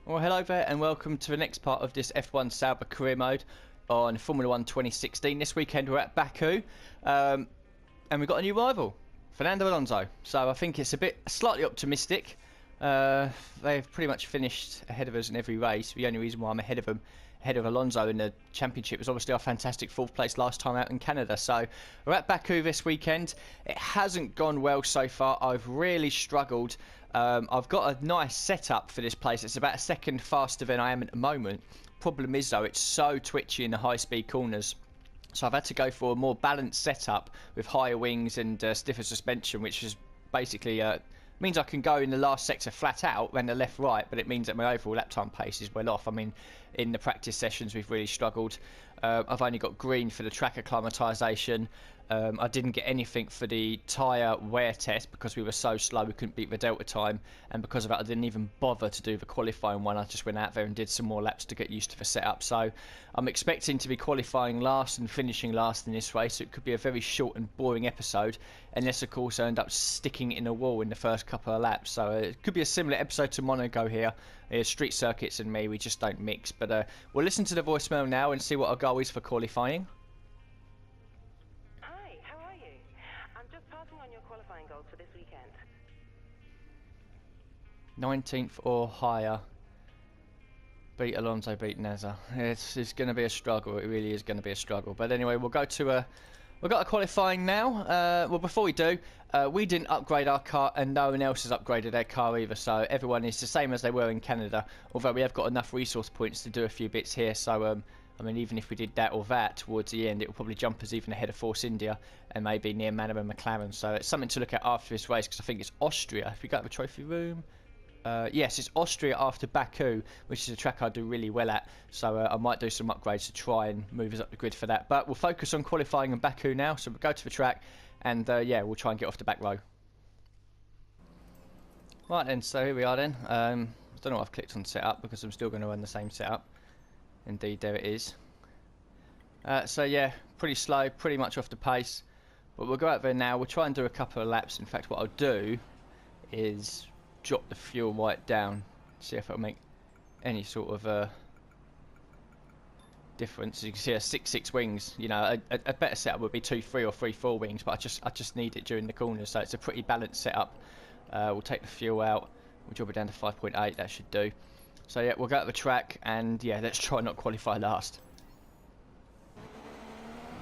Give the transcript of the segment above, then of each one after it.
Well, hello there and welcome to the next part of this F1 Sauber career mode on Formula 1 2016. This weekend we're at Baku and we've got a new rival, Fernando Alonso. So I think it's a bit slightly optimistic. They've pretty much finished ahead of us in every race. The only reason why I'm ahead of them, ahead of Alonso in the championship, was obviously our fantastic fourth place last time out in Canada. So we're at Baku this weekend. It hasn't gone well so far. I've really struggled. I've got a nice setup for this place. It's about a second faster than I am at the moment. Problem is though, it's so twitchy in the high speed corners. So I've had to go for a more balanced setup with higher wings and stiffer suspension, which is basically means I can go in the last sector flat out and the left right, but it means that my overall lap time pace is well off. I mean, in the practice sessions we've really struggled. I've only got green for the track acclimatisation. I didn't get anything for the tyre wear test because we were so slow we couldn't beat the delta time, and because of that I didn't even bother to do the qualifying one. I just went out there and did some more laps to get used to the setup. So I'm expecting to be qualifying last and finishing last in this race, so it could be a very short and boring episode, unless of course I end up sticking it in a wall in the first couple of laps. So it could be a similar episode to Monaco here. Street circuits and me, we just don't mix. But we'll listen to the voicemail now and see what our goal is for qualifying. Hi, how are you? I'm just passing on your qualifying goals for this weekend. 19th or higher. Beat Alonso, beat Nazar. It's going to be a struggle. It really is going to be a struggle. But anyway, we'll go to we've got a qualifying now. Well, before we do, we didn't upgrade our car and no one else has upgraded their car either. So everyone is the same as they were in Canada. Although we have got enough resource points to do a few bits here. So, I mean, even if we did that or that towards the end, it will probably jump us even ahead of Force India and maybe near Manor and McLaren. So it's something to look at after this race, because I think it's Austria. If we go to the trophy room... yes, it's Austria after Baku, which is a track I do really well at, so I might do some upgrades to try and move us up the grid for that. But we'll focus on qualifying in Baku now, so we'll go to the track and yeah, we'll try and get off the back row. Right then, so here we are then. I don't know what I've clicked on setup because I'm still going to run the same setup. Indeed, there it is. So yeah, pretty slow, pretty much off the pace, but we'll go out there now. We'll try and do a couple of laps. In fact, what I'll do is drop the fuel right down, see if it'll make any sort of difference. As you can see, a 6.6 wings. You know, a better setup would be 2.3 or 3.4 wings, but I just need it during the corners, so it's a pretty balanced setup. We'll take the fuel out, we'll drop it down to 5.8. That should do. So yeah, we'll go to the track and yeah, let's try not qualify last.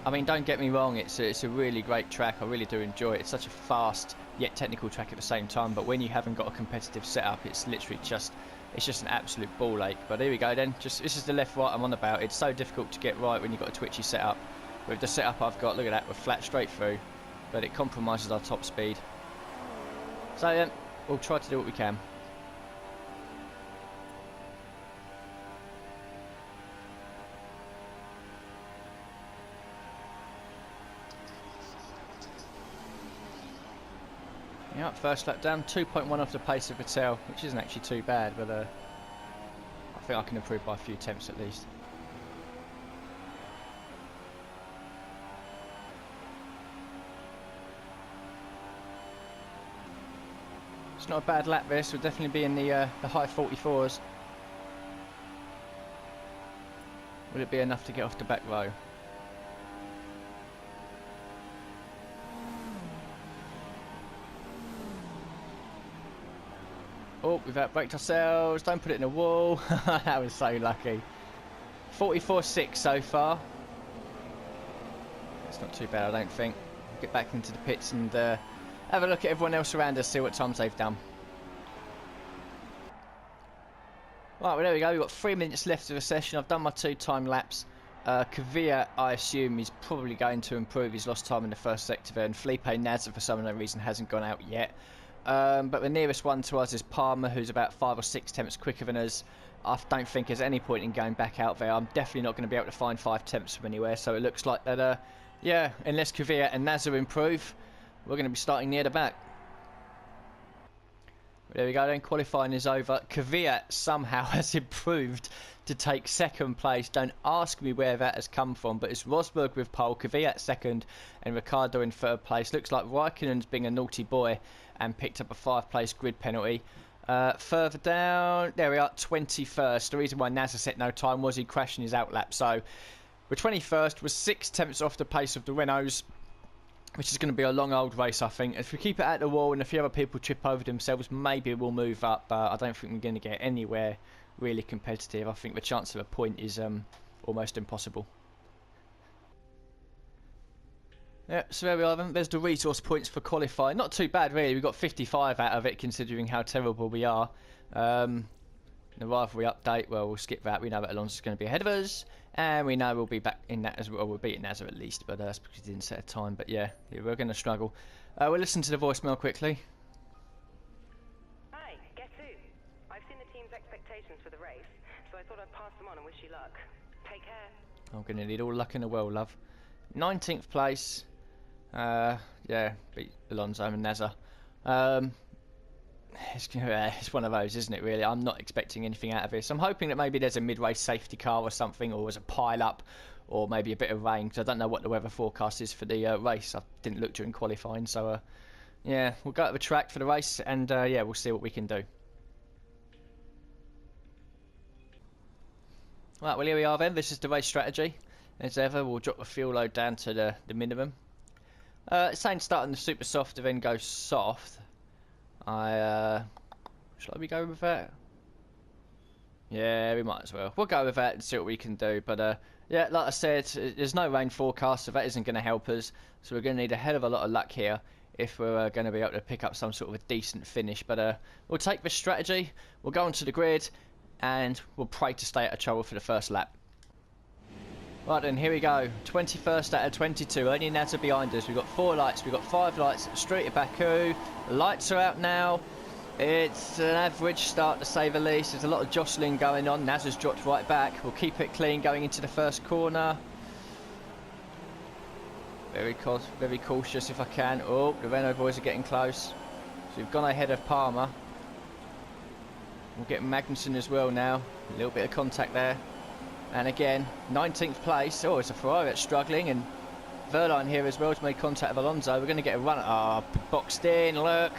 I mean, don't get me wrong, it's a really great track. I really do enjoy it. It's such a fast yet technical track at the same time, but when you haven't got a competitive setup, it's literally just an absolute ball ache. But here we go then. This is the left right I'm on about. It's so difficult to get right when you've got a twitchy setup. With the setup I've got, look at that, we're flat straight through, but it compromises our top speed. So yeah, we'll try to do what we can. Yeah, first lap down, 2.1 off the pace of Vettel, which isn't actually too bad, but I think I can improve by a few tenths at least. It's not a bad lap this, we'll definitely be in the high 44s. Will it be enough to get off the back row? Oh, we've outbraked ourselves. Don't put it in a wall. That was so lucky. 44.6 so far. That's not too bad, I don't think. Get back into the pits and have a look at everyone else around us, see what times they've done. Right, well there we go. We've got 3 minutes left of the session. I've done my 2 time laps. Kvyat, I assume, is probably going to improve his lost time in the first sector there, and Felipe Nasr, for some unknown reason, hasn't gone out yet. But the nearest one to us is Palmer, who's about 5 or 6 tenths quicker than us. I don't think there's any point in going back out there. I'm definitely not going to be able to find 5 tenths from anywhere, so it looks like that, yeah, unless Kvyat and Nasr improve, we're going to be starting near the back. There we go then, qualifying is over. Kvyat somehow has improved to take second place. Don't ask me where that has come from, but it's Rosberg with pole, Kvyat second, and Ricciardo in third place. Looks like Raikkonen's being a naughty boy and picked up a 5th place grid penalty. Further down, there we are, 21st. The reason why NASA set no time was he crashed in his outlap. So we're 21st, we're 6/10 off the pace of the Renaults, which is going to be a long old race, I think. If we keep it at the wall and a few other people trip over themselves, maybe we'll move up, but I don't think we're going to get anywhere really competitive. I think the chance of a point is almost impossible. Yeah, so there we are then. There's the resource points for qualifying. Not too bad really, we got 55 out of it considering how terrible we are. The rivalry update, well, we'll skip that. We know that Alonso's going to be ahead of us, and we know we'll be back in that as well. We'll beat Nazar at least, but that's because he didn't set a time. But yeah, we're going to struggle. We'll listen to the voicemail quickly. Hi, guess who? I've seen the team's expectations for the race, so I thought I'd pass them on and wish you luck. Take care. I'm going to need all luck in the world, love. 19th place. Yeah, beat Alonso and Nazar. It's one of those, isn't it, really? I'm not expecting anything out of this. I'm hoping that maybe there's a mid-race safety car or something, or there's a pile-up, or maybe a bit of rain, because I don't know what the weather forecast is for the race. I didn't look during qualifying, so yeah, we'll go to the track for the race, and yeah, we'll see what we can do. Right, well, here we are then. This is the race strategy. As ever, we'll drop the fuel load down to the minimum. It's saying starting the super soft and then go soft. Shall we go with that? Yeah, we might as well. We'll go with that and see what we can do. But yeah, like I said, there's no rain forecast, so that isn't going to help us. So we're going to need a hell of a lot of luck here if we're going to be able to pick up some sort of a decent finish. But we'll take this strategy, we'll go onto the grid, and we'll pray to stay out of trouble for the first lap. Right then, here we go. 21st out of 22. Only Nazar behind us. We've got 4 lights. We've got 5 lights at the street of Baku. The lights are out now. It's an average start, to say the least. There's a lot of jostling going on. Nazar's dropped right back. We'll keep it clean going into the first corner. Very cautious if I can. Oh, the Renault boys are getting close. So we've gone ahead of Palmer. We'll get Magnussen as well now. A little bit of contact there. And again, 19th place. Oh, it's a Ferrari that's struggling, and Verline here as well to make contact with Alonso. We're going to get a run. Oh, boxed in, look.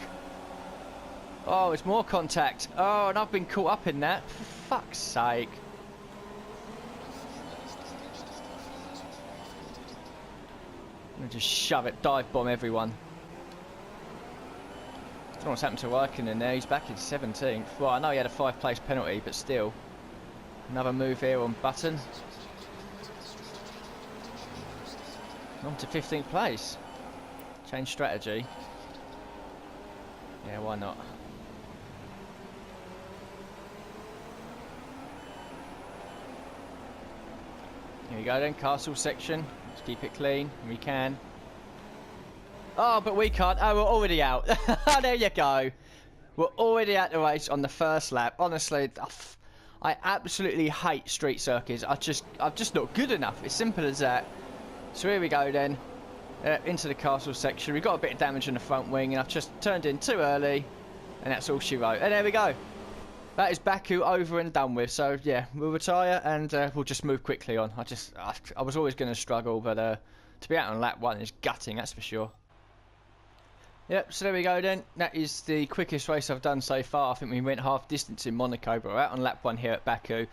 Oh, it's more contact. Oh, and I've been caught up in that. For fuck's sake. I'm going to just shove it, dive bomb everyone. I don't know what's happened to Raikkonen there. He's back in 17th. Well, I know he had a 5-place penalty, but still. Another move here on Button. On to 15th place. Change strategy. Yeah, why not? Here we go then, castle section. Let's keep it clean. We can. Oh, but we can't. Oh, we're already out. There you go. We're already at the race on the first lap. Honestly, I absolutely hate street circuits. I'm just not good enough. It's simple as that. So here we go then, into the castle section. We've got a bit of damage on the front wing, and I've just turned in too early, and that's all she wrote. And there we go. That is Baku over and done with. So yeah, we'll retire and we'll just move quickly on. I was always going to struggle, but to be out on lap 1 is gutting, that's for sure. Yep, so there we go then. That is the quickest race I've done so far. I think we went half distance in Monaco, but we're out on lap 1 here at Baku.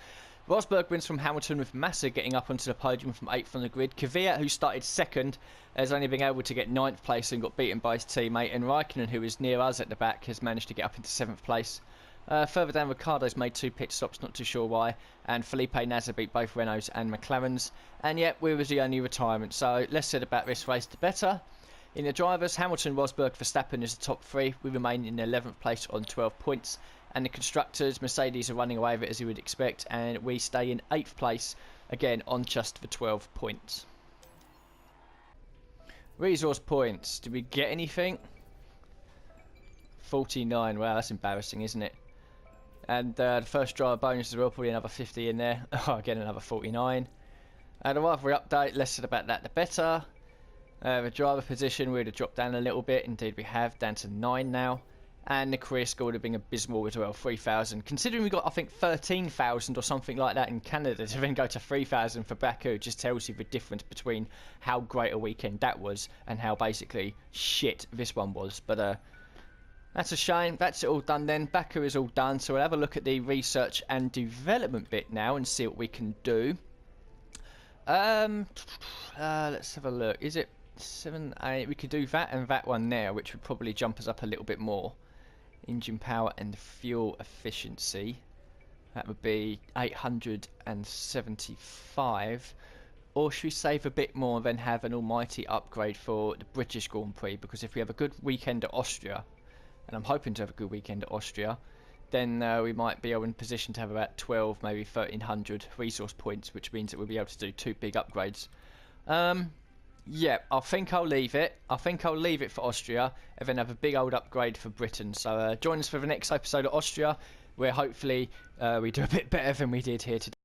Rosberg wins from Hamilton, with Massa getting up onto the podium from 8th on the grid. Kvyat, who started 2nd, has only been able to get 9th place and got beaten by his teammate. And Raikkonen, who is near us at the back, has managed to get up into 7th place. Further down, Ricciardo's made 2 pit stops, not too sure why. And Felipe Nasr beat both Renaults and McLarens. And yet, we was the only retirement. So let's see about this race, the better. In the drivers, Hamilton, Rosberg, Verstappen is the top 3. We remain in 11th place on 12 points. And the constructors, Mercedes are running away with it as you would expect. And we stay in 8th place, again, on just the 12 points. Resource points. Did we get anything? 49. Wow, that's embarrassing, isn't it? And the first driver bonus as well, probably another 50 in there. Oh, again, another 49. And the rivalry update, less said about that, the better. The driver position, we would have dropped down a little bit. Indeed, we have, down to 9 now. And the career score would have been abysmal as well, 3,000. Considering we got, I think, 13,000 or something like that in Canada, to then go to 3,000 for Baku, just tells you the difference between how great a weekend that was and how basically shit this one was. But That's a shame. That's it all done then. Baku is all done. So we'll have a look at the research and development bit now and see what we can do. Let's have a look. Is it 7, 8? We could do that and that one now, which would probably jump us up a little bit more. Engine power and fuel efficiency. That would be 875. Or should we save a bit more and then have an almighty upgrade for the British Grand Prix? Because if we have a good weekend at Austria, and I'm hoping to have a good weekend at Austria, then we might be in position to have about 12, maybe 1300 resource points, which means that we'll be able to do 2 big upgrades. Yeah, I think I'll leave it. I think I'll leave it for Austria and then have a big old upgrade for Britain. So join us for the next episode of Austria, where hopefully we do a bit better than we did here today.